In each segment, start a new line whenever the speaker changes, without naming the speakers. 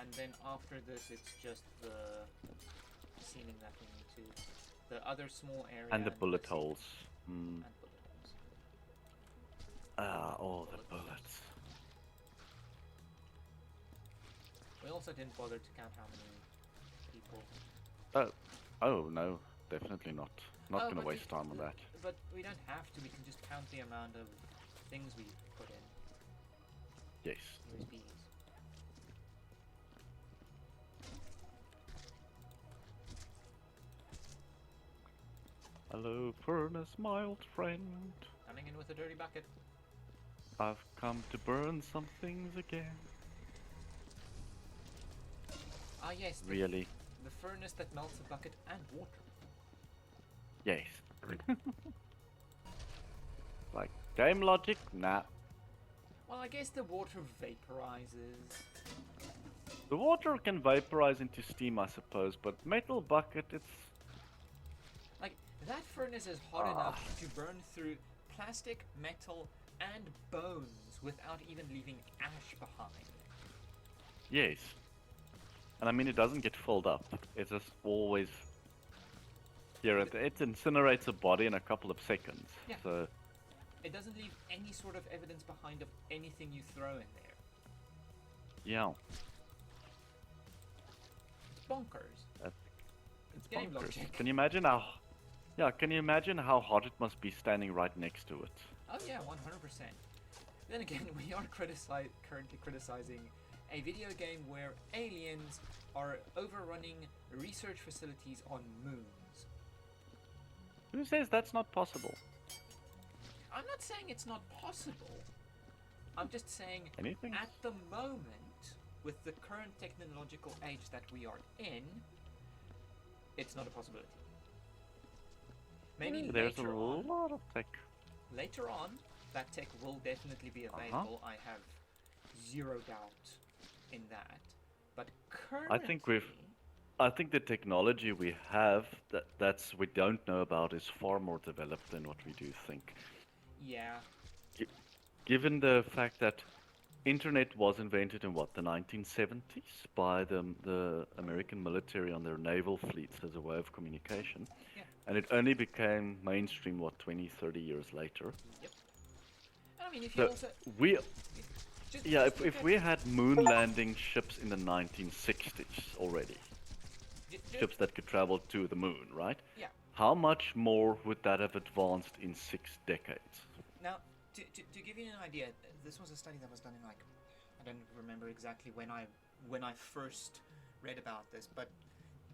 and then after this it's just the ceiling that we need to... The other small area...
And the bullet
ceiling.
holes.
And bullet holes.
Oh, the bullets.
We also didn't bother to count how many people...
Oh no, definitely not. Not gonna
but
waste time on that.
But we don't have to, we can just count the amount of things we put in.
Yes.
USBs.
Hello, furnace, my old friend.
Coming in with a dirty bucket.
I've come to burn some things again.
Ah yes,
Really?
The furnace that melts a bucket and water.
Yes. Like, game logic? Nah.
Well, I guess the water vaporizes.
The water can vaporize into steam, I suppose, but metal bucket, it's...
Like, that furnace is hot enough to burn through plastic, metal, and bones without even leaving ash behind.
Yes. And I mean, it doesn't get filled up. It's just always... Here, it incinerates a body in a couple of seconds.
Yeah.
So...
It doesn't leave any sort of evidence behind of anything you throw in there.
Yeah.
It's bonkers.
It's
game
bonkers.
logic.
Can you imagine how... Yeah, can you imagine how hot it must be standing right next to it?
Oh yeah, 100%. Then again, we are currently criticizing a video game where aliens are overrunning research facilities on moons.
Who says that's not possible?
I'm not saying it's not possible. I'm just saying
Anything?
at the moment, with the current technological age that we are in, it's not a possibility. Maybe
There's a
later on,
lot of tech.
later on, that tech will definitely be available. I have zero doubt in that. But currently,
I think the technology we have that's we don't know about is far more developed than what we do think.
yeah,
Given the fact that internet was invented in what, the 1970s by the American military on their naval fleets as a way of communication.
yeah.
And it only became mainstream, what, 20, 30 years later.
Yep. I mean, if you
So
also...
we...
Just
Yeah,
look
if
at-
we had moon landing ships in the 1960s already, ships that could travel to the moon, right?
Yeah.
How much more would that have advanced in 6 decades?
Now, to give you an idea, this was a study that was done in, like, I don't remember exactly when I first read about this, but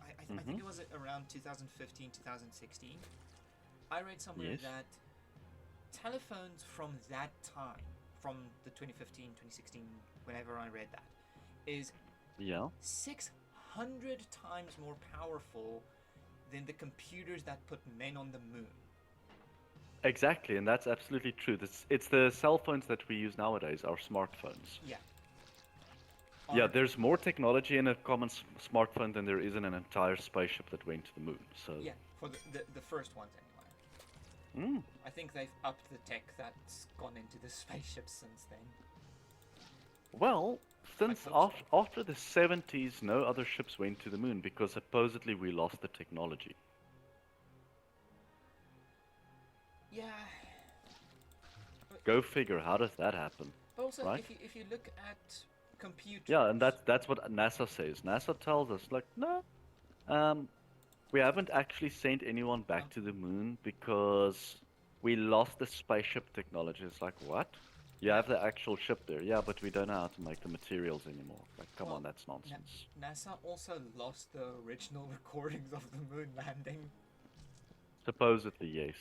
I think it was around 2015, 2016. I read somewhere
Yes.
that telephones from that time, from the 2015, 2016, whenever I read that, is
Yeah.
600 times more powerful than the computers that put men on the moon.
Exactly, and that's absolutely true. It's the cell phones that we use nowadays, our smartphones.
Yeah.
Yeah, there's more technology in a common smartphone than there is in an entire spaceship that went to the moon. So
Yeah, for the first ones anyway. I think they've upped the tech that's gone into the spaceships since then.
Well, since
hope so.
after the 70s, no other ships went to the moon because supposedly we lost the technology.
Yeah.
Go figure, how does that happen?
Also,
Right?
if you look at computers...
Yeah, and that's what NASA says. NASA tells us, like, no, we haven't actually sent anyone back to the moon because we lost the spaceship technology. It's like, what? You have the actual ship there. Yeah, but we don't know how to make the materials anymore. Like, come on, that's nonsense.
NASA also lost the original recordings of the moon landing.
Supposedly, yes.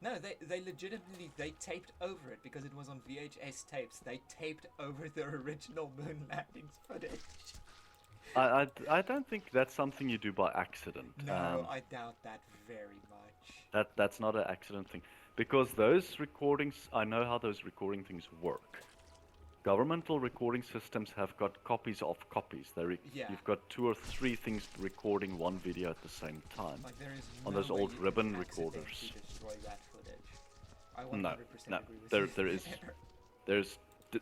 No, they legitimately, they taped over it because it was on VHS tapes. They taped over the original moon landings footage.
I don't think that's something you do by accident.
No, I doubt that very much.
That's not an accident thing. Because those recordings, I know how those recording things work. Governmental recording systems have got copies of copies.
Yeah.
You've got 2 or 3 things recording one video at the same time.
Like there is
on
no
those
way
old
you
ribbon
can
recorders.
accidentally destroy that footage. I 100%
No,
agree with you.
there is. There's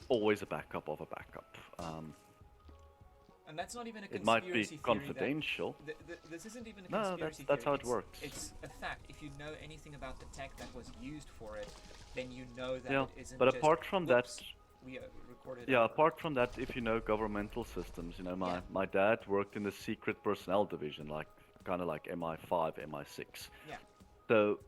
always a backup of a backup.
And that's not even a
It might be
conspiracy theory.
confidential.
This isn't even a
No,
conspiracy
that's how
theory.
it works.
It's a fact. If you know anything about the tech that was used for it, then you know that
Yeah,
it isn't
but
just,
apart from that,
"Whoops, we recorded
yeah,
over."
apart from that, if you know governmental systems, you know,
Yeah.
my dad worked in the secret personnel division, like kind of like MI5, MI6.
Yeah.
So,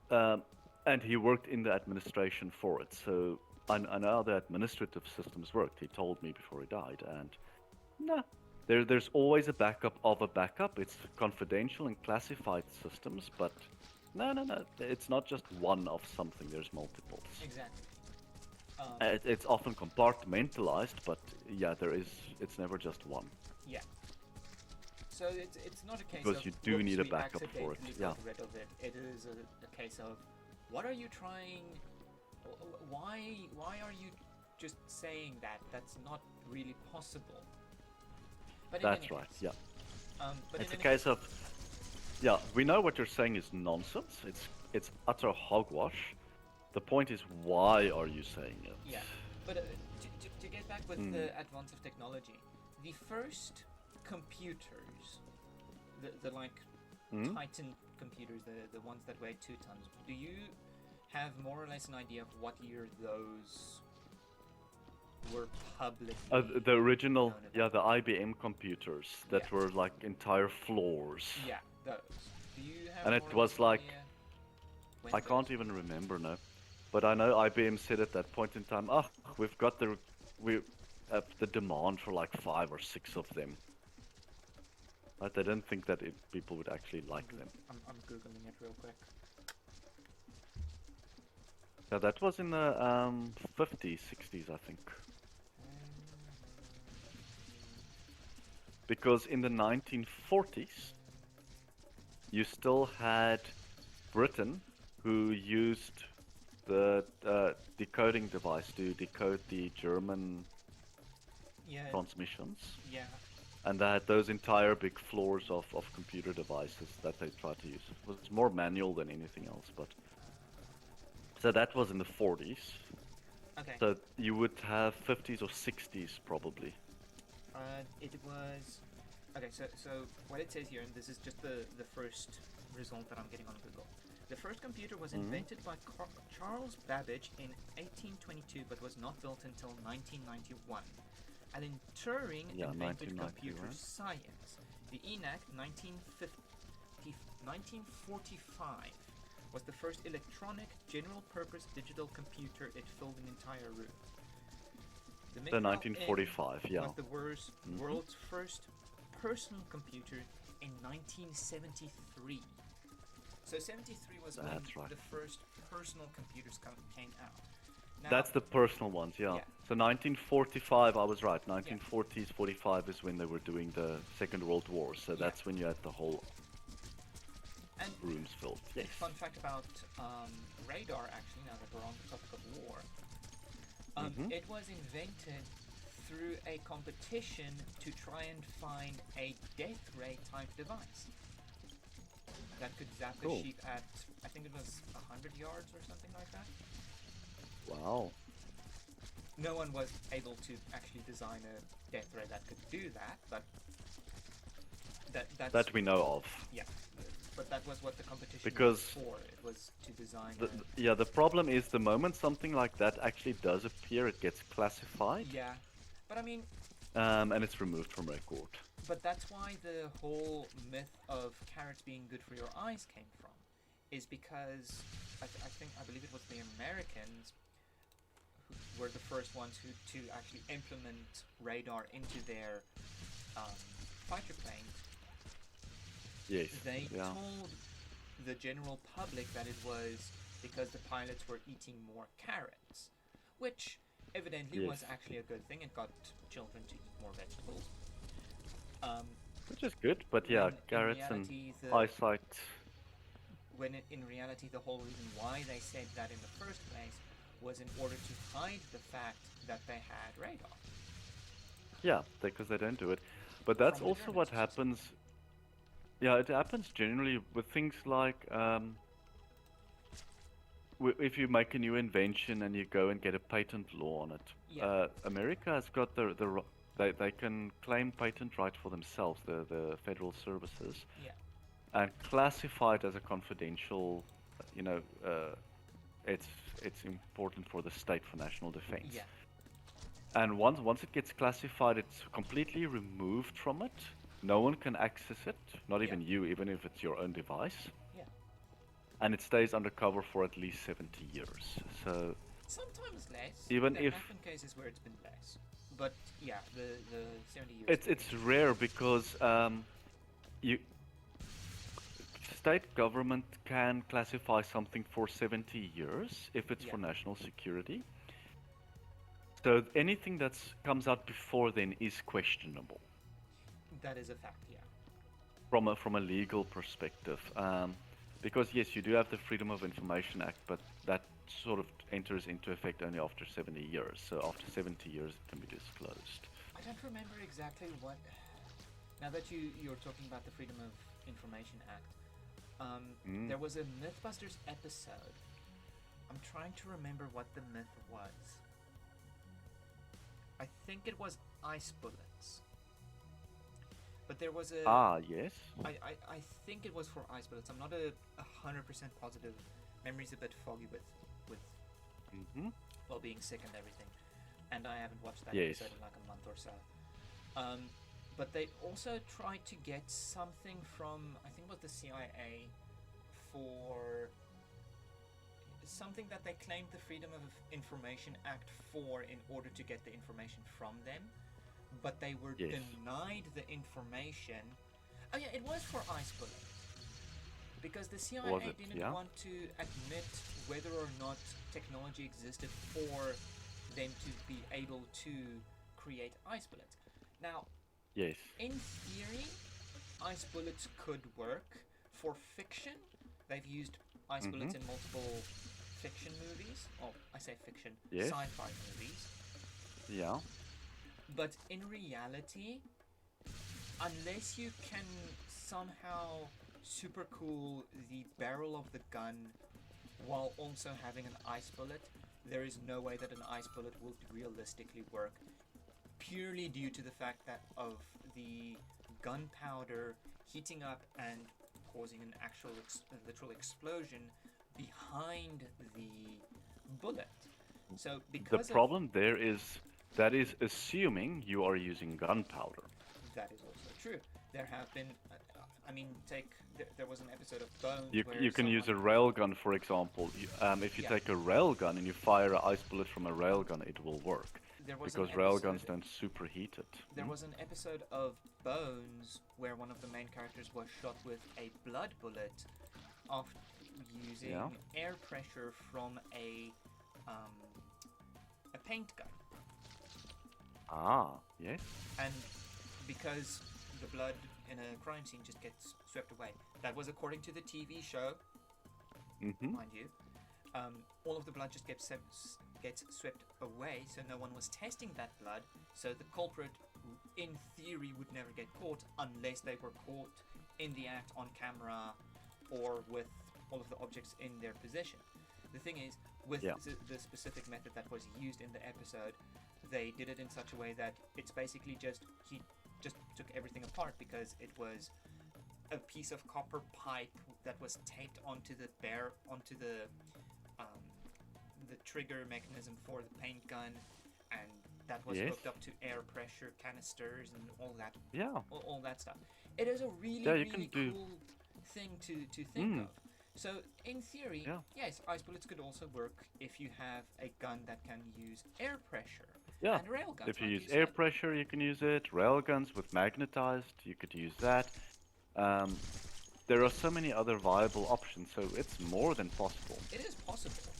and he worked in the administration for it. So I know how the administrative systems worked. He told me before he died, and no, there's always a backup of a backup. It's confidential and classified systems, but no, it's not just one of something. There's multiples.
Exactly.
It's often compartmentalized, but yeah, there is. It's never just one.
Yeah. So it's not a case
Because
of
you do
"Whoops,
need a
we
backup for it,
accidentally
yeah.
got rid of it." It is a case of, what are you trying? Why are you just saying that? That's not really possible. But in
That's
any
right.
case,
Yeah.
but
It's a
in any
case of, yeah, we know what you're saying is nonsense. It's utter hogwash. The point is, why are you saying it?
Yeah, but to get back with the advance of technology, the first computers, the like Titan computers, the ones that weigh 2 tons, do you have more or less an idea of what year those were publicly
The original,
known
yeah,
about?
the IBM computers that
Yeah.
were like entire floors.
Yeah, those. Do you have
And
more
it
or less
was
an
like,
idea when
I can't
those
even
were?
remember now, but I know IBM said at that point in time, oh, we've got the demand for like 5 or 6 of them. But they didn't think that people would actually like them.
I'm googling it real quick.
Yeah, that was in the 50s, 60s, I think. Because in the 1940s, you still had Britain, who used the decoding device to decode the German
Yeah,
transmissions.
yeah.
And they had those entire big floors of computer devices that they tried to use. It was more manual than anything else, but... So that was in the 40s.
Okay.
So you would have 50s or 60s probably.
It was okay. So what it says here, and this is just the first result that I'm getting on Google. The first computer was invented by Charles Babbage in 1822, but was not built until 1991. Alan Turing invented
1990,
computer
right?
science. The ENIAC 1945 was the first electronic general-purpose digital computer. It filled an entire room.
The
Micro
1945,
M
yeah.
was the world's first personal computer in 1973. So 73 was when
That's right.
the first personal computers came out. Now,
That's the personal ones, yeah.
Yeah.
So 1945, I was right. 1940s, 45 is when they were doing the Second World War. So
Yeah.
that's when you had the whole
and
rooms filled.
a
Yes.
fun fact about radar, actually, now that we're on the topic of war, it was invented through a competition to try and find a death ray type device that could zap
Cool.
a sheep at, I think it was 100 yards or something like that.
Wow.
No one was able to actually design a death ray that could do that, but that's
That we know of.
yeah. But that was what the competition
Because
was for. It was to design.
Yeah, the problem is the moment something like that actually does appear, it gets classified.
Yeah, but I mean,
And it's removed from record.
but that's why the whole myth of carrots being good for your eyes came from, is because I believe it was the Americans who were the first ones to actually implement radar into their fighter planes.
Yes.
They
Yeah.
told the general public that it was because the pilots were eating more carrots, which evidently was
Yes.
actually a good thing. It got children to eat more vegetables.
Which is good, but yeah,
When in
carrots
reality,
and eyesight.
When in reality the whole reason why they said that in the first place was in order to hide the fact that they had radar.
Yeah, because they don't do it. But that's
From the
also what
Germans,
happens. Yeah, it happens generally with things like if you make a new invention and you go and get a patent law on it.
Yeah.
America has got They can claim patent right for themselves, the federal services,
Yeah.
and classify it as a confidential, you know, it's it's important for the state for national defense.
Yeah.
And once it gets classified, it's completely removed from it. No one can access it, not
Yeah.
even you, even if it's your own device.
Yeah.
And it stays undercover for at least 70 years. So
Sometimes less.
even
There
if
have been cases where it's been less. But yeah, the 70 years
it's
thing
it's
is.
rare because you state government can classify something for 70 years if it's
Yeah.
for national security. So anything that comes out before then is questionable
That is a fact, yeah.
from a legal perspective. Because yes, you do have the Freedom of Information Act, but that sort of enters into effect only after 70 years. So after 70 years, it can be disclosed.
I don't remember exactly what. Now that you're talking about the Freedom of Information Act,
Mm.
there was a MythBusters episode. I'm trying to remember what the myth was. I think it was ice bullets. But there was a.
Ah, yes.
I think it was for ice bullets. I'm not 100% positive. Memory's a bit foggy with
Hmm.
well being sick and everything, and I haven't watched that
Yes.
episode in like a month or so. But they also tried to get something from I think it was the CIA for something that they claimed the Freedom of Information Act for in order to get the information from them, but they were
Yes.
denied the information. Oh yeah, it was for ice bullet because the CIA
Was it?
didn't
Yeah.
want to admit whether or not technology existed for them to be able to create ice bullets. Now,
Yes.
in theory, ice bullets could work for fiction. They've used ice bullets in multiple fiction movies. Oh, I say fiction,
Yes.
sci-fi movies.
Yeah.
But in reality, unless you can somehow super cool the barrel of the gun while also having an ice bullet, there is no way that an ice bullet will realistically work. Purely due to the fact that of the gunpowder heating up and causing an actual literal explosion behind the bullet. So
The
because of
problem there is that is assuming you are using gunpowder.
that is also true. There have been, I mean, there was an episode of Bones
You
where
you can use a
someone,
railgun, for example. If you
yeah,
take a railgun and you fire an ice bullet from a railgun, it will work
there was
because
an episode.
railguns don't superheat it.
There was an episode of Bones where one of the main characters was shot with a blood bullet after using
Yeah.
air pressure from a paint gun,
Ah, yes.
and because the blood in a crime scene just gets swept away. That was according to the TV show, mind you. All of the blood just gets swept away, so no one was testing that blood. So the culprit, in theory, would never get caught unless they were caught in the act on camera or with all of the objects in their possession. The thing is, with
Yeah.
the specific method that was used in the episode, they did it in such a way that it's basically he just took everything apart because it was a piece of copper pipe that was taped onto the trigger mechanism for the paint gun, and that was
Yes.
hooked up to air pressure canisters and all that
Yeah.
all that stuff. It is a really,
Yeah, you can
really
do-
cool thing to think of. So in theory,
Yeah.
yes, ice bullets could also work if you have a gun that can use air pressure.
Yeah.
And railguns,
If you
like
use
you
air
said.
pressure, you can use it. Railguns with magnetized, you could use that. There are so many other viable options, so it's more than possible.
It is possible.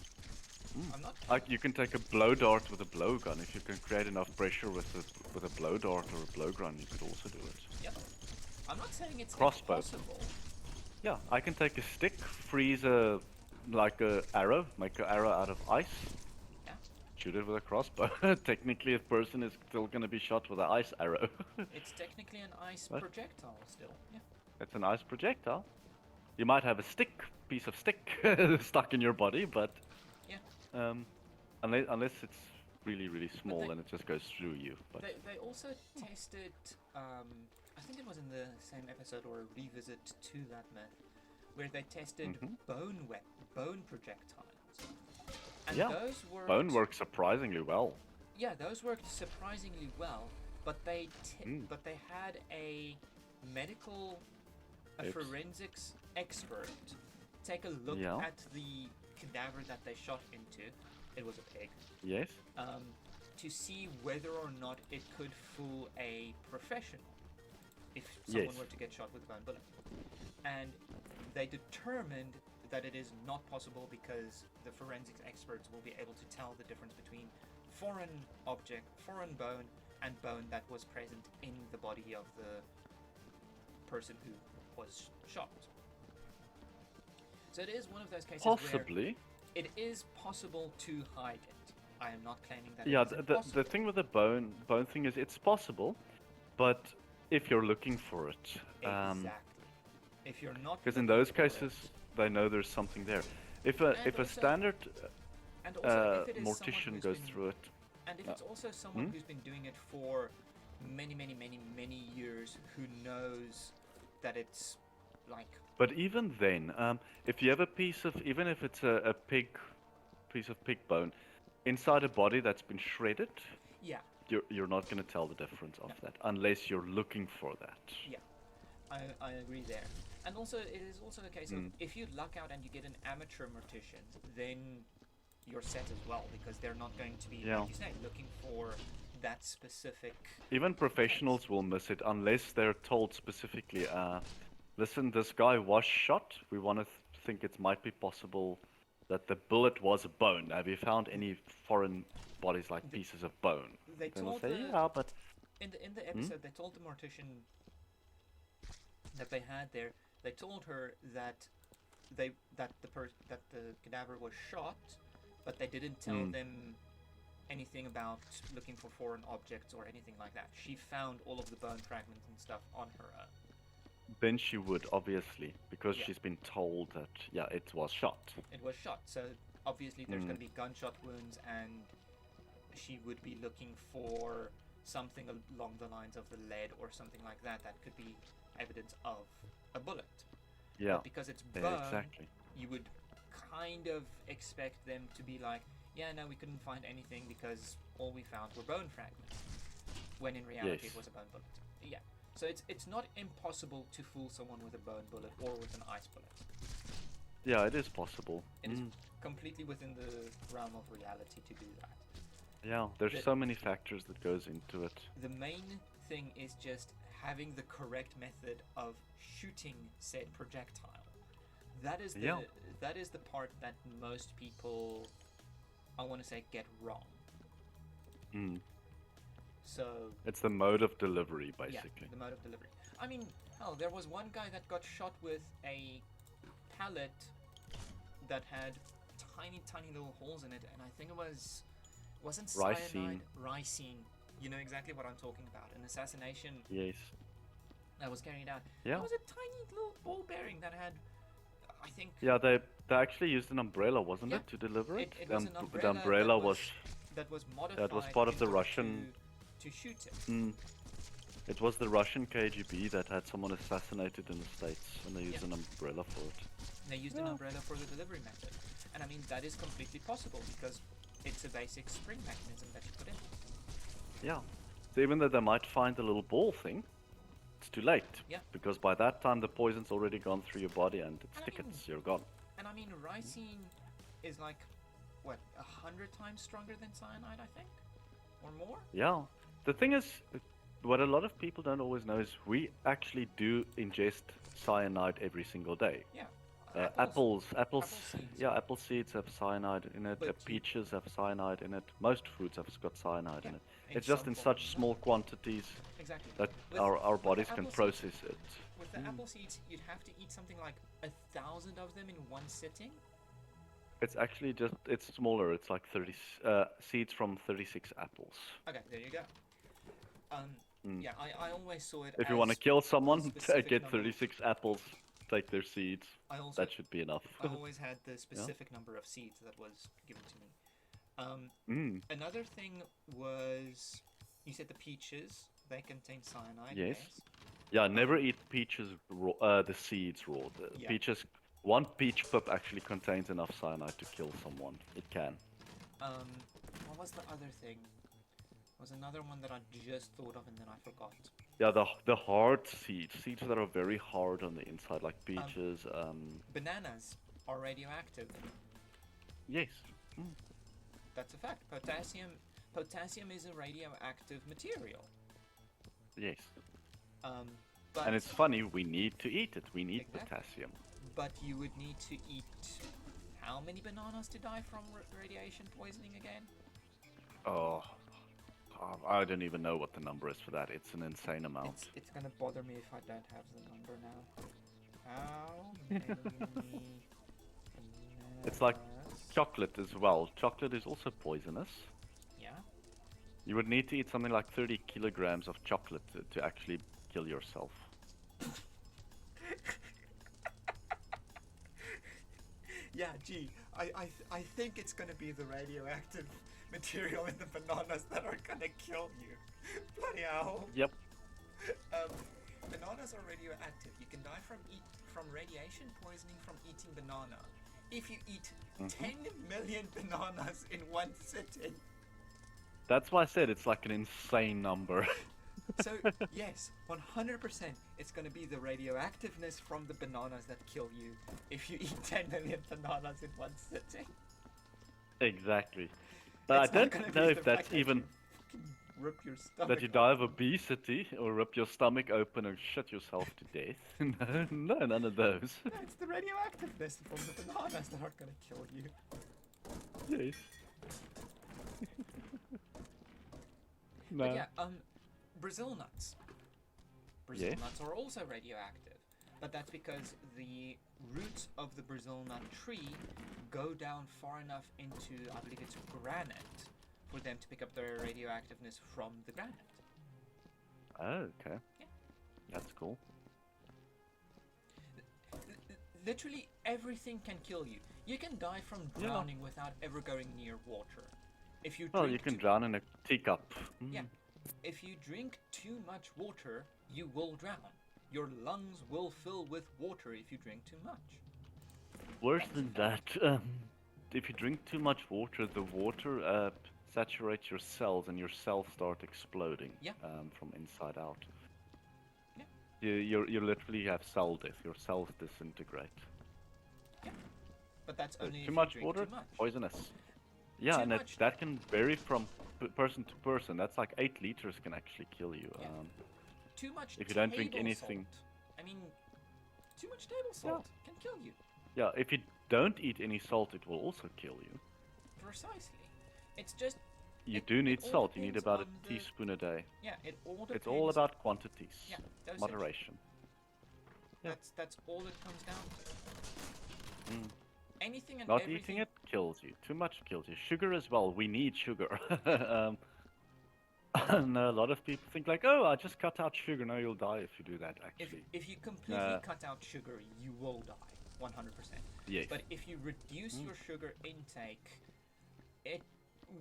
I'm not.
Like you can take a blow dart with a blowgun. If you can create enough pressure with a blow dart or a blowgun, you could also do it.
Yeah. I'm not saying it's
Crossbow.
impossible.
Yeah, I can take a stick, freeze like a arrow, make an arrow out of ice,
Yeah.
shoot it with a crossbow. Technically, a person is still going to be shot with an ice arrow.
It's technically an ice
What?
projectile still. Yeah.
It's an ice projectile. You might have a piece of stick stuck in your body, but
Yeah.
unless it's really, really small and it just goes through you. But
they also tested, I think it was in the same episode or a revisit to that myth, where they tested bone projectiles, and
yeah,
those worked.
bone works surprisingly well.
Yeah, those worked surprisingly well, but they had a
Oops.
forensics expert take a look
Yeah.
at the cadaver that they shot into. It was a pig.
Yes.
To see whether or not it could fool a professional if someone
Yes.
were to get shot with a bone bullet. And they determined that it is not possible because the forensics experts will be able to tell the difference between foreign bone, and bone that was present in the body of the person who was shot. So it is one of those cases
Possibly.
where it is possible to hide it. I am not claiming that
Yeah,
it is impossible.
the thing with the bone thing is it's possible, but if you're looking for it.
Exactly. If you're not,
Because in
looking
those
for it-
cases, they know there's something there. If
And
a
also-
standard
and also if it is someone
mortician
who's
goes
been-
through it,
and if it's also someone who's been doing it for many years, who knows that it's like
but even then, if you have a piece of, even if it's a piece of pig bone, inside a body that's been shredded,
yeah,
you're not going to tell the difference of
No.
that unless you're looking for that.
yeah, I agree there. And also it is also a case of if you luck out and you get an amateur mortician, then you're set as well, because they're not going to be,
Yeah.
like you say, looking for that specific.
Even professionals will miss it unless they're told specifically, listen, this guy was shot. We want to think it might be possible that the bullet was a bone. Have you found any foreign bodies like pieces of bone?
They
Then they'll
told
say,
the-
yeah, but
In the episode, they told the mortician that they had there. They told her that the cadaver was shot, but they didn't tell them anything about looking for foreign objects or anything like that. She found all of the bone fragments and stuff on her own.
then she would, obviously, because
Yeah.
she's been told that, yeah, it was shot.
It was shot, so obviously there's going to be gunshot wounds, and she would be looking for something along the lines of the lead or something like that that could be evidence of a bullet.
Yeah,
But because it's
yeah,
bone,
exactly.
you would kind of expect them to be like, yeah, no, we couldn't find anything because all we found were bone fragments, when in reality
Yes.
it was a bone bullet. Yeah, so it's not impossible to fool someone with a bone bullet or with an ice bullet.
Yeah, it is possible.
It is completely within the realm of reality to do that.
Yeah, there's
The-
so many factors that goes into it.
The main thing is just having the correct method of shooting said projectile. That is the
Yeah.
that is the part that most people, I want to say, get wrong.
Mm.
So
It's the mode of delivery,
yeah,
basically.
the mode of delivery. I mean, hell, there was one guy that got shot with a pallet that had tiny little holes in it, and I think it wasn't
Ricin.
cyanide, ricin. You know exactly what I'm talking about. An assassination
Yes.
that was carried out.
Yeah.
It was a tiny little ball bearing that had, I think,
Yeah, they actually used an umbrella, wasn't
Yeah.
it, to deliver it?
It was an
The
umbrella
umbrella
that was modified.
was part of
in
the
order
Russian-
to shoot it.
It was the Russian KGB that had someone assassinated in the States, and they used
Yeah.
an umbrella for it.
And they used an umbrella for the delivery method, and I mean that is completely possible because it's a basic spring mechanism that you put in.
Yeah. So even though they might find the little ball thing, it's too late.
Yeah.
Because by that time the poison's already gone through your body and it's
And I
tickets, you're gone.
And I mean, ricin is like what 100 times stronger than cyanide, I think, or more.
Yeah. The thing is, what a lot of people don't always know is we actually do ingest cyanide every single day.
Yeah.
Apples,
seeds.
yeah, apple seeds have cyanide in it.
But you-
Peaches have cyanide in it. Most fruits have got cyanide in
Yeah,
it.
in
It's just
some
in
form
such
or
small quantities
Exactly.
that
With-
our
with the
bodies can
apple seeds-
process it.
With the apple seeds, you'd have to eat something like 1,000 of them in one sitting.
It's actually just, it's smaller. It's like 30 seeds from 36 apples.
Okay, there you go. Yeah, I always saw it.
If you want to
as
kill someone,
specific
get
number of-
36 apples, take their seeds.
I also
That should be enough.
I always had the specific number of seeds that was given to me.
Mm,
Another thing was, you said the peaches, they contain cyanide,
yes.
yes.
Yeah,
Um,
never eat peaches raw, the seeds raw. The
yeah.
peaches, one peach pip actually contains enough cyanide to kill someone. It can.
Um, what was the other thing? Was another one that I just thought of and then I forgot.
Yeah, the hard seeds, seeds that are very hard on the inside, like
Um,
peaches.
Bananas are radioactive.
Yes. Mm,
That's a fact. Potassium is a radioactive material.
yes.
Um, but
And it's funny, we need to eat it. We need
exactly.
potassium.
But you would need to eat how many bananas to die from radiation poisoning again?
Oh, I don't even know what the number is for that. It's an insane amount.
It's gonna bother me if I don't have the number now. How many
It's like
bananas?
chocolate as well. Chocolate is also poisonous.
Yeah.
You would need to eat something like 30 kilograms of chocolate to actually kill yourself.
Yeah, gee, I think it's gonna be the radioactive material in the bananas that are gonna kill you. Bloody hell.
Yep.
Bananas are radioactive. You can die from radiation poisoning from eating banana. If you eat 10 million bananas in one sitting.
That's why I said it's like an insane number.
So, yes, 100% it's going to be the radioactiveness from the bananas that kill you if you eat 10 million bananas in one sitting.
Exactly. But
It's
I
not gonna
don't
be
know
the
if that's
fact that
even
you fucking rip your stomach
that you die of
open.
obesity or rip your stomach open and shit yourself to death. No, no, none of those.
No, it's the radioactiveness from the bananas that are going to kill you.
Yes. No.
But yeah, Brazil nuts. Brazil
Yes.
nuts are also radioactive, but that's because the roots of the Brazil nut tree go down far enough into, I believe it's granite, for them to pick up their radioactiveness from the granite.
Oh, okay.
Yeah.
That's cool.
Literally everything can kill you. You can die from
Yeah.
drowning without ever going near water. If you
Well,
drink
you can
too-
drown in a teacup.
Yeah. If you drink too much water, you will drown. Your lungs will fill with water if you drink too much.
Worse
That's
than
a fact.
that, if you drink too much water, the water saturates your cells and your cells start exploding
Yeah.
from inside out.
Yeah.
You literally have cell death. Your cells disintegrate.
Yeah. But that's
So
only if
too
you
much
drink
water,
too much.
poisonous. Yeah,
Too
and
much-
that can vary from person to person. That's like 8 liters can actually kill you.
Yeah. Too much
if you don't drink
table
anything-
salt. I mean, too much table salt can kill you.
Yeah, if you don't eat any salt, it will also kill you.
Precisely. It's just
You
It-
do
it
need
all
salt. You need
depends
about a
on the-
teaspoon a day.
yeah. It all depends.
It's all about quantities.
yeah, dosage.
Moderation. Yeah.
That's all it comes down to.
Mm.
Anything and
Not
everything.
eating it kills you. Too much kills you. Sugar as well. We need sugar. No, a lot of people think like, oh, I just cut out sugar. No, you'll die if you do that. Actually,
If you completely cut out sugar, you will die, 100%.
yes.
But if you reduce your sugar intake, it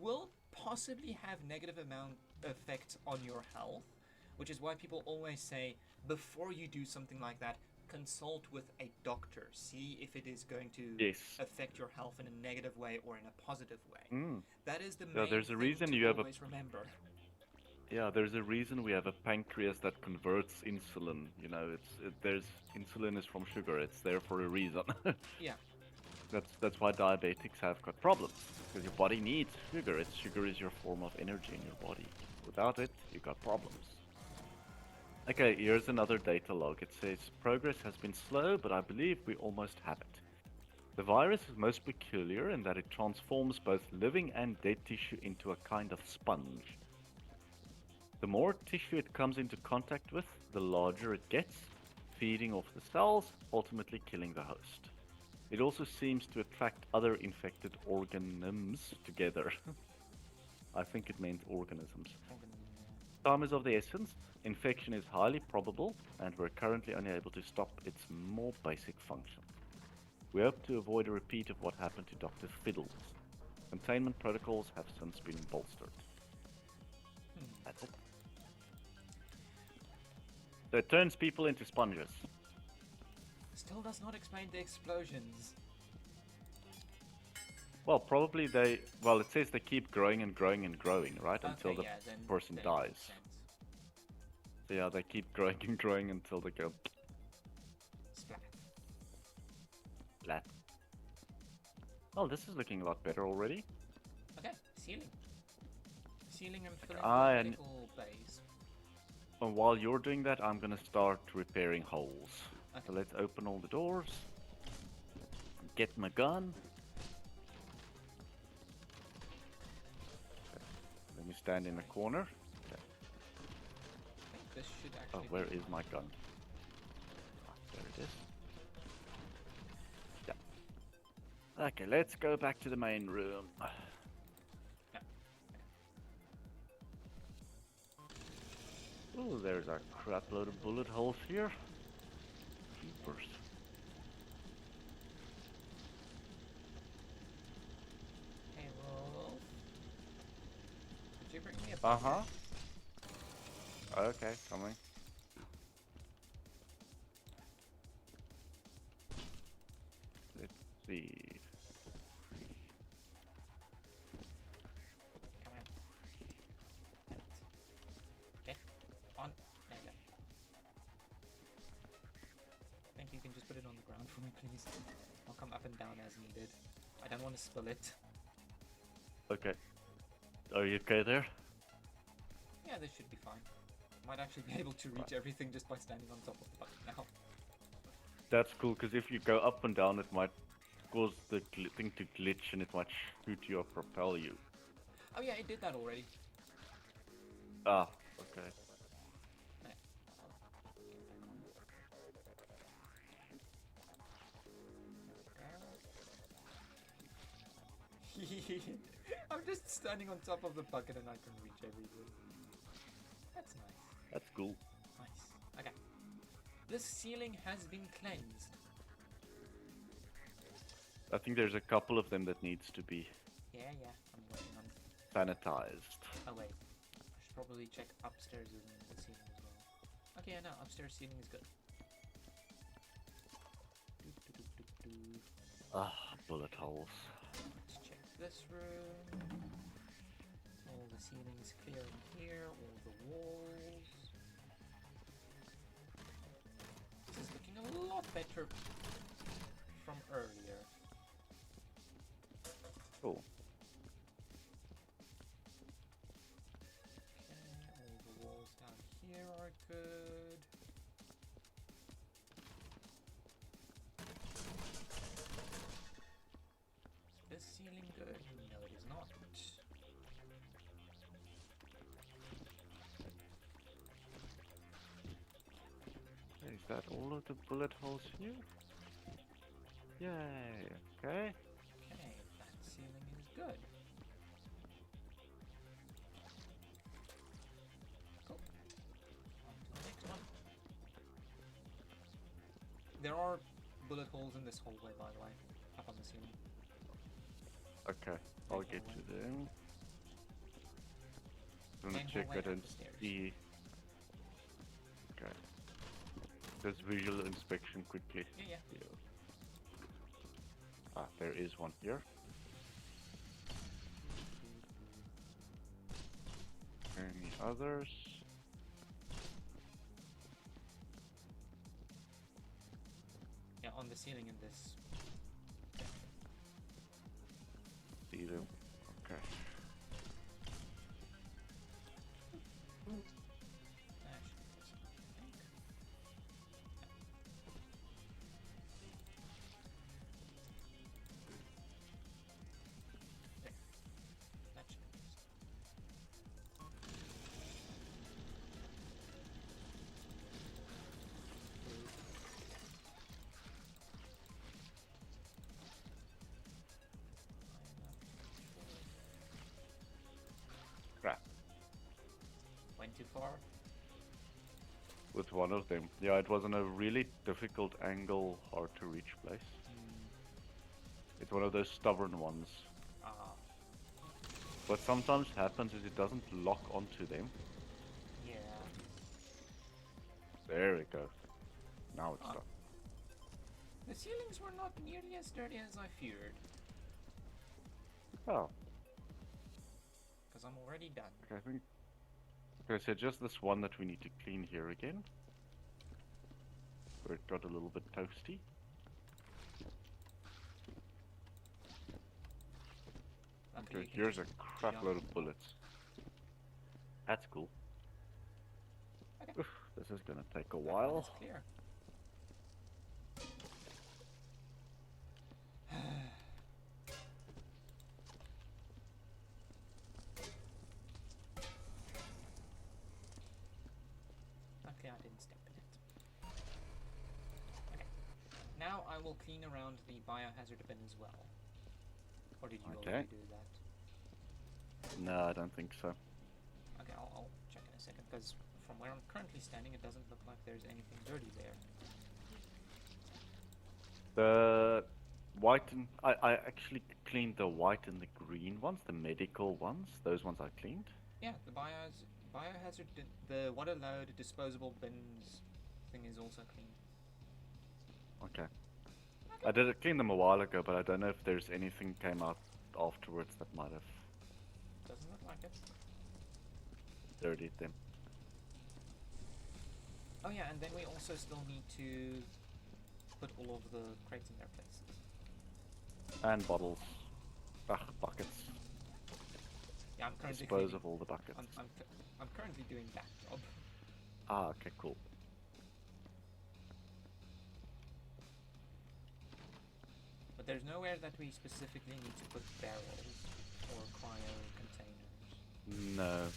will possibly have negative effects on your health, which is why people always say before you do something like that, consult with a doctor. See if it is going to
Yes.
affect your health in a negative way or in a positive way.
Mm.
That is the
Yeah,
main
there's a
thing
reason
to
you have a-
always remember.
Yeah, there's a reason we have a pancreas that converts insulin. You know, there's insulin is from sugar. It's there for a reason.
Yeah.
That's why diabetics have got problems because your body needs sugar. Sugar is your form of energy in your body. Without it, you got problems. Okay, here's another data log. It says progress has been slow, but I believe we almost have it. The virus is most peculiar in that it transforms both living and dead tissue into a kind of sponge. The more tissue it comes into contact with, the larger it gets, feeding off the cells, ultimately killing the host. It also seems to attract other infected organisms together. I think it meant organisms. Time is of the essence. Infection is highly probable, and we're currently only able to stop its more basic functions. We hope to avoid a repeat of what happened to Dr. Fiddles. Containment protocols have since been bolstered.
Hmm.
That's it. So it turns people into sponges.
Still does not explain the explosions.
Well, probably they... Well, it says they keep growing and growing and growing, right? Until
Okay,
the
yeah,
person
then it
dies.
makes sense.
So yeah, they keep growing and growing until they go...
Splat.
flat. Oh, this is looking a lot better already.
Okay, ceiling. Ceiling and filling
I-
the medical bays.
And while you're doing that, I'm gonna start repairing holes.
Okay.
So let's open all the doors. Get my gun. Let me stand in the corner. Okay.
I think this should
Oh,
actually
where
be
is my gun? Ah, there it is. Yeah. Okay, let's go back to the main room.
Yeah.
Oh, there's a crap load of bullet holes here. Keepers.
Hey, Wolf. Could you bring me a
Uh
bucket?
huh. Okay, coming. Let's see.
Come on. Get on. There you go. Think you can just put it on the ground for me, please? I'll come up and down as needed. I don't want to spill it.
Okay. Are you okay there?
Yeah, this should be fine. Might actually be able to reach everything just by standing on top of the bucket now.
That's cool, because if you go up and down, it might cause the thing to glitch and it might shoot you or propel you.
Oh yeah, it did that already.
Ah, okay. I'm just standing on top of the bucket and I can reach everything. That's nice. That's cool.
Nice. Okay. This ceiling has been cleansed.
I think there's a couple of them that needs to be
Yeah, I'm working on it.
sanitized.
Oh wait. I should probably check upstairs in the ceiling as well. Okay, yeah, no, upstairs ceiling is good.
Ah, bullet holes.
Let's check this room. All the ceilings clear in here, all the walls. This is looking a lot better from earlier.
Cool.
Okay, all the walls down here are good. Is this ceiling good? No, it is not.
Is that all of the bullet holes here? Yay, okay.
Okay, that ceiling is good. Cool. On to the next one. There are bullet holes in this hallway, by the way, up on the ceiling.
Okay, I'll get to them. I'm gonna
Main
check
hallway
I
up
don't
the stairs.
see. Okay. Just visual inspection quickly.
Yeah.
Ah, there is one here. Any others?
Yeah, on the ceiling in this.
See them. Okay.
That should be easy, I think. There. That should be easy.
Crap.
Went too far.
With one of them. Yeah, it was in a really difficult angle, hard to reach place. It's one of those stubborn ones.
Ah,
What sometimes happens is it doesn't lock onto them.
Yeah.
There we go. Now it's
Ah.
done.
The ceilings were not nearly as dirty as I feared.
Oh,
Because I'm already done.
okay, I think. Okay, so just this one that we need to clean here again. Where it got a little bit toasty.
Luckily
Okay,
you can
here's a
just
crap
jump.
load of bullets. That's cool.
Okay.
Oof, this is gonna take a
That one
while.
is clear. Luckily I didn't step in it. Okay. Now I will clean around the biohazard bin as well. Or did you
Okay.
already do that?
No, I don't think so.
Okay, I'll check in a second, because from where I'm currently standing, it doesn't look like there's anything dirty there.
The white and I actually cleaned the white and the green ones, the medical ones. Those ones I cleaned.
Yeah, the biohazard bin, the water load disposable bins thing is also clean.
Okay. I did clean them a while ago, but I don't know if there's anything came out afterwards that might have
Doesn't look like it.
dirtied them.
Oh yeah, and then we also still need to put all of the crates in their places.
And bottles. Ugh, buckets.
Yeah, I'm currently
Dispose
cleaning.
of all the buckets.
I'm currently doing that job.
Ah, okay, cool.
But there's nowhere that we specifically need to put barrels or cryo containers.
No.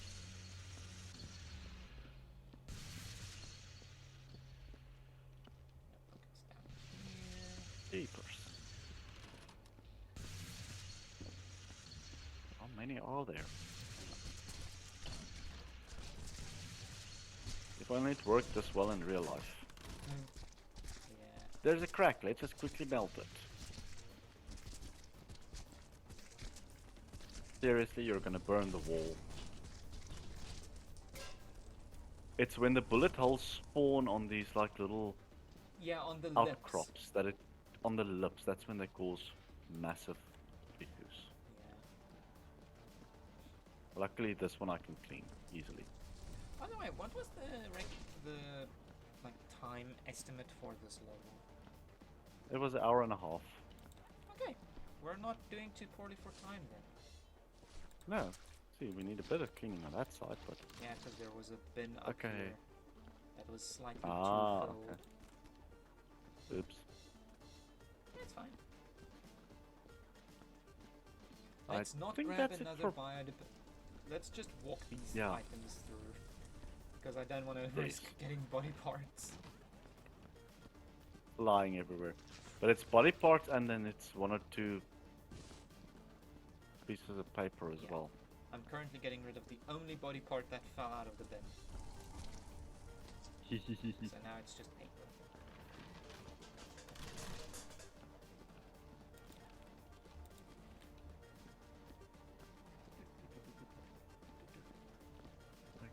Buckets down here.
Jeepers. How many are there? If only it worked this well in real life.
Yeah.
There's a crack, let's just quickly melt it. Seriously, you're gonna burn the wall. It's when the bullet holes spawn on these like little
Yeah, on the lips.
outcrops that it on the lips, that's when they cause massive issues.
Yeah.
Luckily this one I can clean easily.
By the way, what was the like time estimate for this level?
It was an hour and a half.
Okay, we're not doing too poorly for time then.
No. See, we need a bit of cleaning on that side, but
Yeah, because there was a bin up
Okay.
here that was slightly
Ah,
too filled.
okay. Oops.
That's fine.
I
Let's not
think
grab
that's it
another
for-
Let's just walk these
Yeah.
items through. Because I don't want to
Yes.
risk getting body parts.
Lying everywhere. But it's body parts and then it's one or two pieces of paper as
Yeah.
well.
I'm currently getting rid of the only body part that fell out of the bin. So now it's just paper.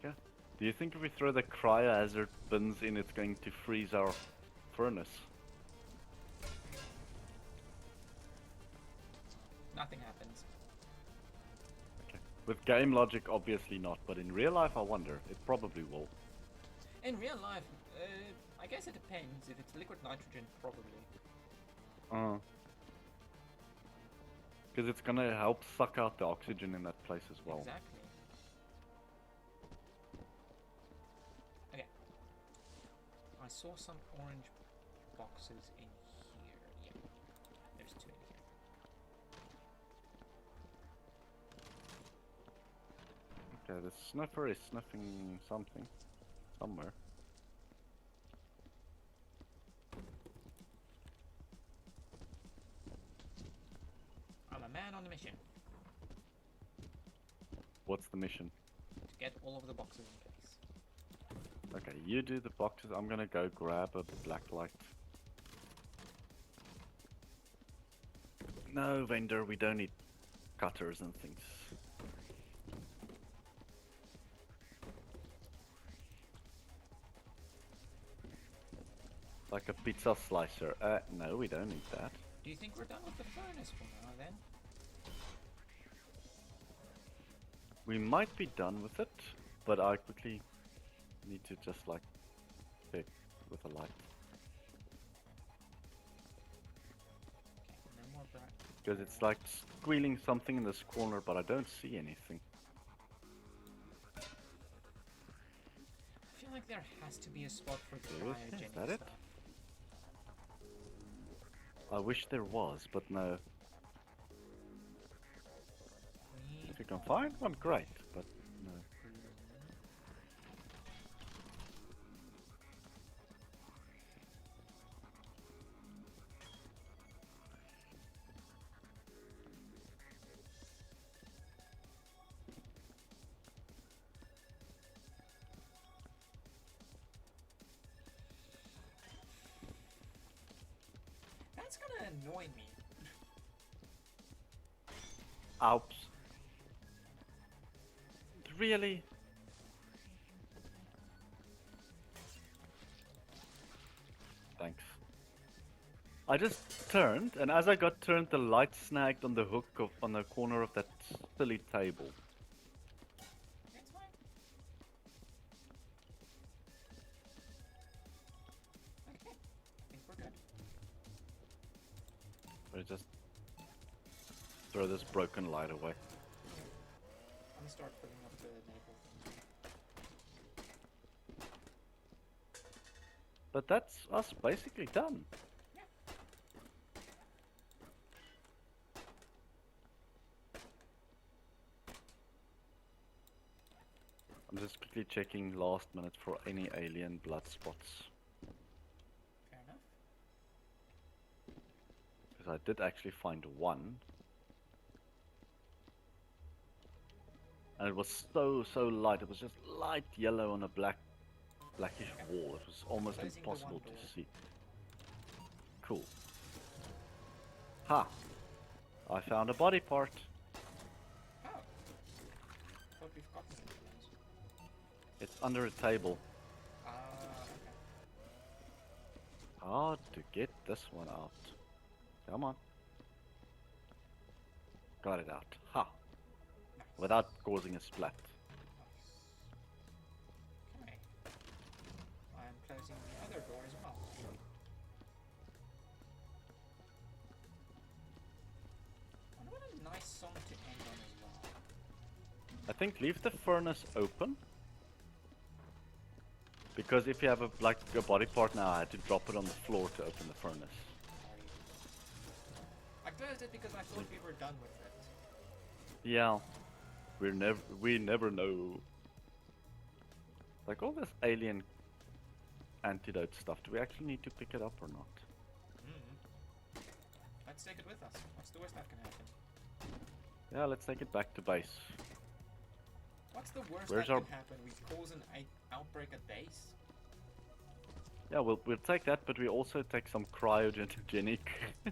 Okay. Do you think if we throw the cryohazard bins in, it's going to freeze our furnace?
Nothing happens.
Okay. With game logic, obviously not, but in real life, I wonder. It probably will.
In real life, I guess it depends. If it's liquid nitrogen, probably.
Because it's gonna help suck out the oxygen in that place as well.
Exactly. Okay. I saw some orange boxes in here. Yeah. There's two in here.
Okay, the sniffer is sniffing something. Somewhere.
I'm a man on a mission
What's the mission?
to get all of the boxes in place.
Okay, you do the boxes. I'm gonna go grab a black light. No, vendor, we don't need cutters and things. Like a pizza slicer. No, we don't need that.
Do you think we're done with the furnace for now then?
We might be done with it, but I quickly need to just like check with a light.
Okay, no more black.
Because it's like squealing something in this corner, but I don't see anything.
I feel like there has to be a spot for
There is,
cryogenic
is that it?
stuff.
I wish there was, but no.
We
If you can find one, great, but no.
That's gonna annoy me.
Oups. Really? Thanks. I just turned, and as I got turned, the light snagged on the hook on the corner of that silly table.
It's fine. Okay, I think we're good.
I just throw this broken light away.
I'm gonna start filling up the naval thing.
But that's us basically done.
Yeah.
I'm just quickly checking last minute for any alien blood spots.
Fair enough.
Because I did actually find one. And it was so light. It was just light yellow on a blackish wall. It was almost
Closing the
impossible
one
to
door.
see. Cool. Ha! I found a body part.
Oh. Thought we've gotten into those.
It's under a table.
Okay.
Hard to get this one out. Come on. Got it out. Ha!
Nice.
Without causing a splat.
Okay. I'm closing the other door as well. Wonder what a nice song to end on as well.
I think leave the furnace open. Because if you have like a body part now, I had to drop it on the floor to open the furnace.
Sorry. I closed it because I thought we were done with it.
Yeah. We never know. Like all this alien antidote stuff, do we actually need to pick it up or not?
Let's take it with us. What's the worst that can happen?
Yeah, let's take it back to base.
What's the worst
Where's
that
our-
can happen? We cause an outbreak at base?
Yeah, we'll take that, but we also take some cryogenic
Yeah,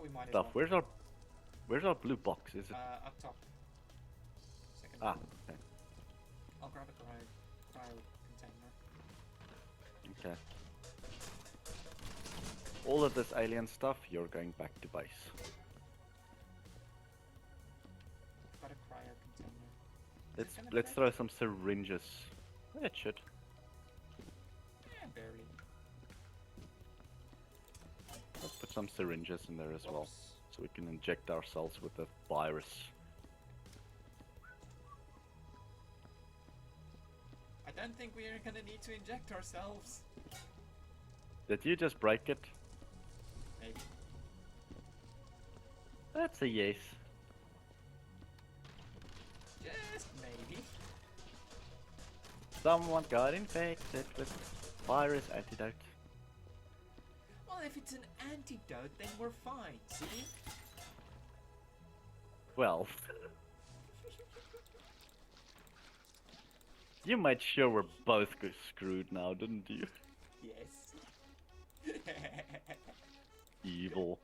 we might as
stuff.
well.
Where's our blue box? Is it?
Up top. Second
Ah,
one.
okay.
I'll grab a cryo container.
Okay. All of this alien stuff, you're going back to base.
Got a cryo container.
Let's throw some syringes. Yeah, it should.
Yeah, barely.
Let's put some syringes in there as well,
Whoops.
so we can inject ourselves with the virus.
I don't think we are gonna need to inject ourselves.
Did you just break it?
Maybe.
That's a yes.
Just maybe.
Someone got infected with virus antidote.
Well, if it's an antidote, then we're fine, see?
Well, you made sure we're both screwed now, didn't you?
Yes.
Evil.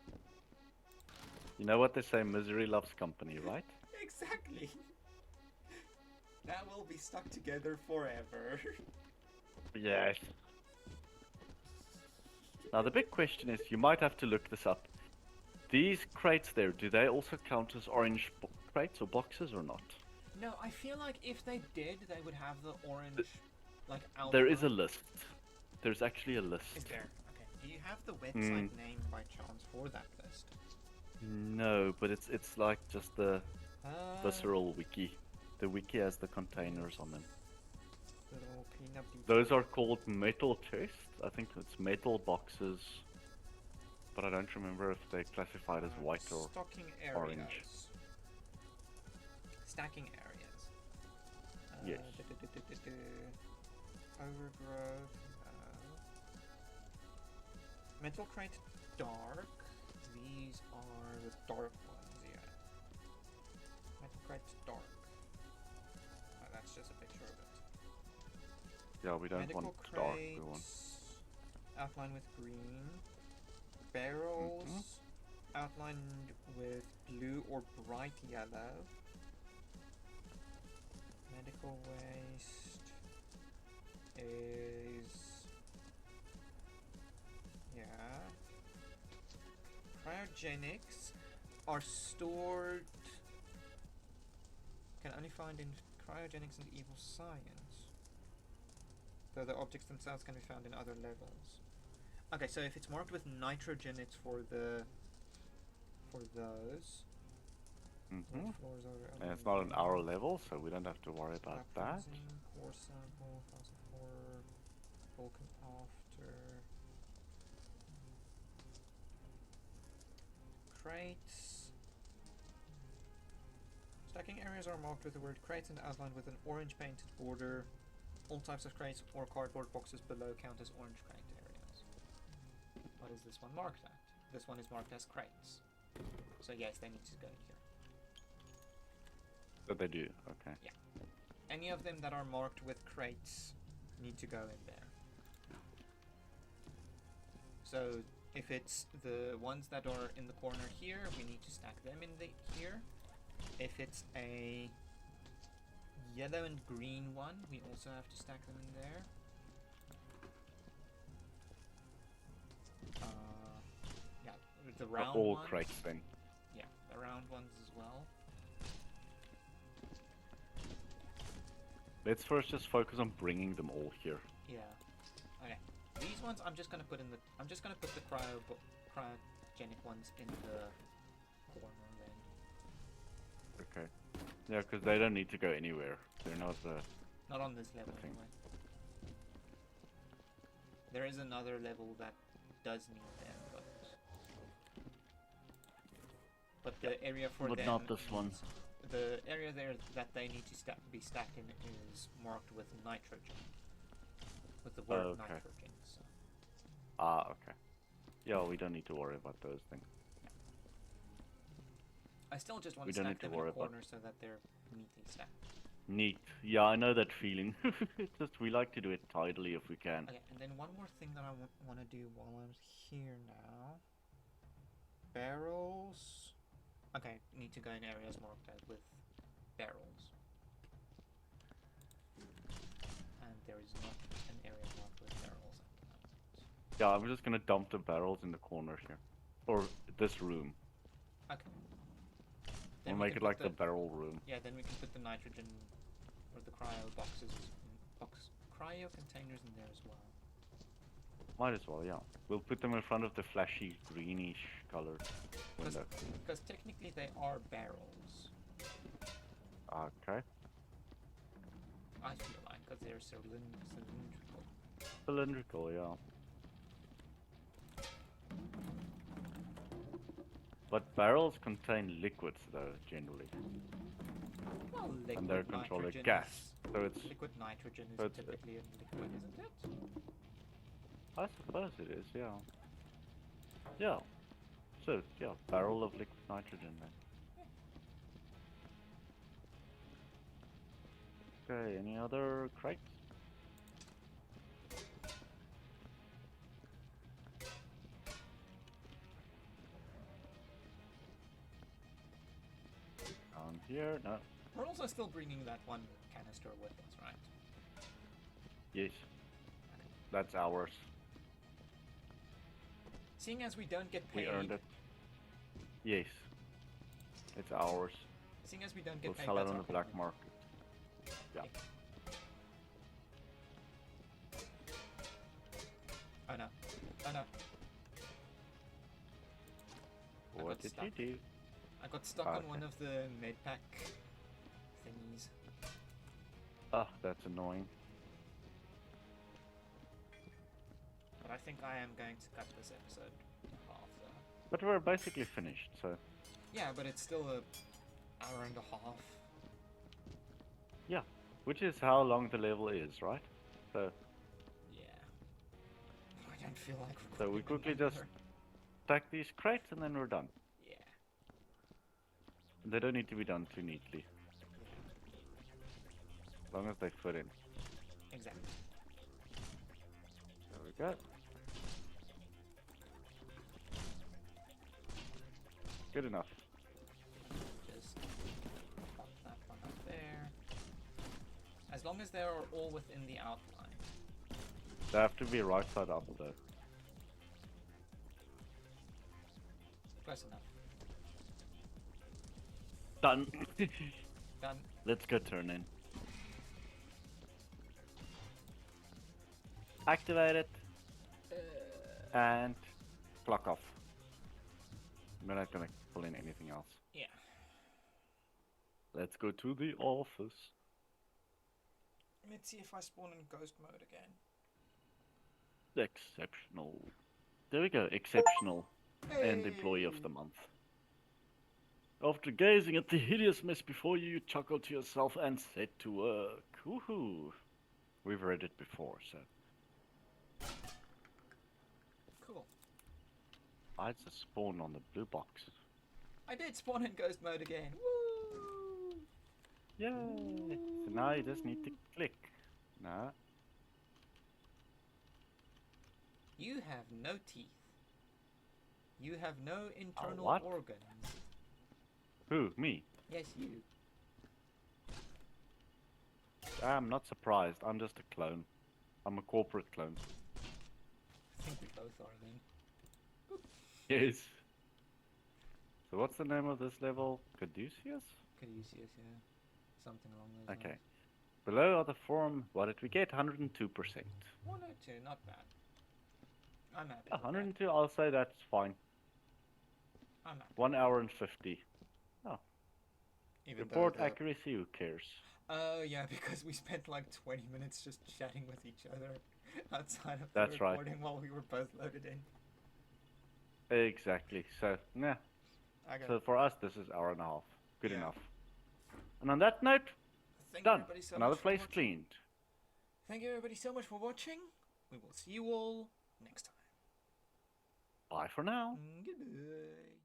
You know what they say, misery loves company, right?
Exactly. Now we'll be stuck together forever.
Yes. Now the big question is, you might have to look this up. These crates there, do they also count as orange crates or boxes or not?
No, I feel like if they did, they would have the orange, like outline.
There is a list. There's actually a list.
Is there? Okay. Do you have the
Mm.
website name by chance for that list?
No, but it's like just the
Uh,
visceral wiki. The wiki has the containers on them.
Little cleanup detail.
Those are called metal chests. I think it's metal boxes, but I don't remember if they're classified as white or
stocking areas.
orange.
Stacking areas.
Yes.
Overgrowth. Metal crate dark. These are the dark ones, yeah. Metal crate dark. Oh, that's just a picture of it.
Yeah, we don't
Medical
want dark. We want.
crates, outlined with green. Barrels, outlined with blue or bright yellow. Medical waste is, yeah. Cryogenics are stored, can only find in cryogenics and evil science, though the objects themselves can be found in other levels. Okay, so if it's marked with nitrogen, it's for those.
Mm-hmm.
Floors are
And it's not an hour level, so we don't have to worry about that.
Core sample, 1004, Vulcan after. Crates. Stacking areas are marked with the word crates and outlined with an orange painted border. All types of crates or cardboard boxes below count as orange crate areas. What is this one marked at? This one is marked as crates. So yes, they need to go here.
But they do, okay.
Yeah. Any of them that are marked with crates need to go in there. So if it's the ones that are in the corner here, we need to stack them in the here. If it's a yellow and green one, we also have to stack them in there. Yeah, the round
All
ones.
crates then.
Yeah, the round ones as well.
Let's first just focus on bringing them all here.
Yeah. Okay. These ones I'm just gonna put in the. I'm just gonna put the cryogenic ones in the corner then.
Okay. Yeah, because they don't need to go anywhere. They're not the.
Not on this level
thing.
anyway. There is another level that does need them, but the area for
But
them.
not this one.
The area there that they need to be stacked in is marked with nitrogen. With the word
Okay.
nitrogen. So.
Ah, okay. Yeah, we don't need to worry about those things.
I still just want
We
to
don't
stack
need to
them in
worry
a
about-
corner so that they're neatly stacked.
Neat. Yeah, I know that feeling. It's just we like to do it tidily if we can.
Okay, and then one more thing that I want to do while I'm here now. Barrels. Okay, need to go in areas marked out with barrels. And there is not an area marked with barrels at the moment.
Yeah, I'm just gonna dump the barrels in the corner here. Or this room.
Okay.
We'll
we
make
can
it
put
like the barrel room.
Yeah, then we can put the nitrogen or the cryo boxes, cryo containers in there as well.
Might as well, yeah. We'll put them in front of the flashy greenish colored window.
Because technically they are barrels.
Okay.
I feel like, because they're cylindrical.
Cylindrical, yeah. But barrels contain liquids, though, generally.
Well, liquid
And they're controlled
nitrogen
gas.
is-
So it's...
Liquid nitrogen is
so it's-
typically a liquid, isn't it?
I suppose it is, yeah. Yeah. So, yeah, barrel of liquid nitrogen then. Okay, any other crates? Down here, no.
We're also still bringing that one canister with us, right?
Yes. That's ours.
Seeing as we don't get
We
paid,
earned it. Yes. It's ours.
seeing as we don't get
We'll
paid,
sell it
that's
on
our
the black
problem.
market. Yeah.
Oh no. Oh no. I
What
got
did
stuck.
you do?
I got stuck on one of the medpack thingies.
Oh, that's annoying.
But I think I am going to cut this episode off though.
But we're basically finished, so
Yeah, but it's still a hour and a half.
yeah. Which is how long the level is, right? So
Yeah. I don't feel like
So we
recording
quickly just
another.
stack these crates and then we're done.
Yeah.
They don't need to be done too neatly, as long as they fit in.
Exactly.
There we go. Good enough.
Just pop that one up there. As long as they are all within the outline.
They have to be right side up though.
Close enough.
Done.
Done.
Let's go turn in. Activate it and clock off. We're not gonna pull in anything else.
Yeah.
Let's go to the office.
Let's see if I spawn in ghost mode again.
Exceptional. There we go, exceptional. And employee of the month. After gazing at the hideous mess before you, you chuckle to yourself and set to work. Woohoo! We've read it before, so.
Cool.
I just spawned on the blue box.
I did spawn in ghost mode again. Woo!
Yay! So now you just need to click. No.
You have no teeth. You have no internal
what?
organs.
Who? Me?
Yes, you.
I'm not surprised. I'm just a clone. I'm a corporate clone.
I think we both are then.
Yes. So what's the name of this level? Caduceus?
Caduceus, yeah. Something along those
Okay.
lines.
Below are the form. What did we get? 102%.
102, not bad. I'm happy.
102, I'll say that's fine.
I'm happy.
1 hour and 50. Oh.
Even
Report
though the-
accuracy, who cares?
Oh, yeah, because we spent like 20 minutes just chatting with each other outside of the
That's right.
recording while we were both loaded in.
Exactly. So, nah.
Okay.
So for us, this is hour and a half. Good
Yeah.
enough. And on that note,
Thank
done.
everybody so
Another
much for
place
watching.
cleaned.
Thank you everybody so much for watching. We will see you all next time.
Bye for now.
Goodbye.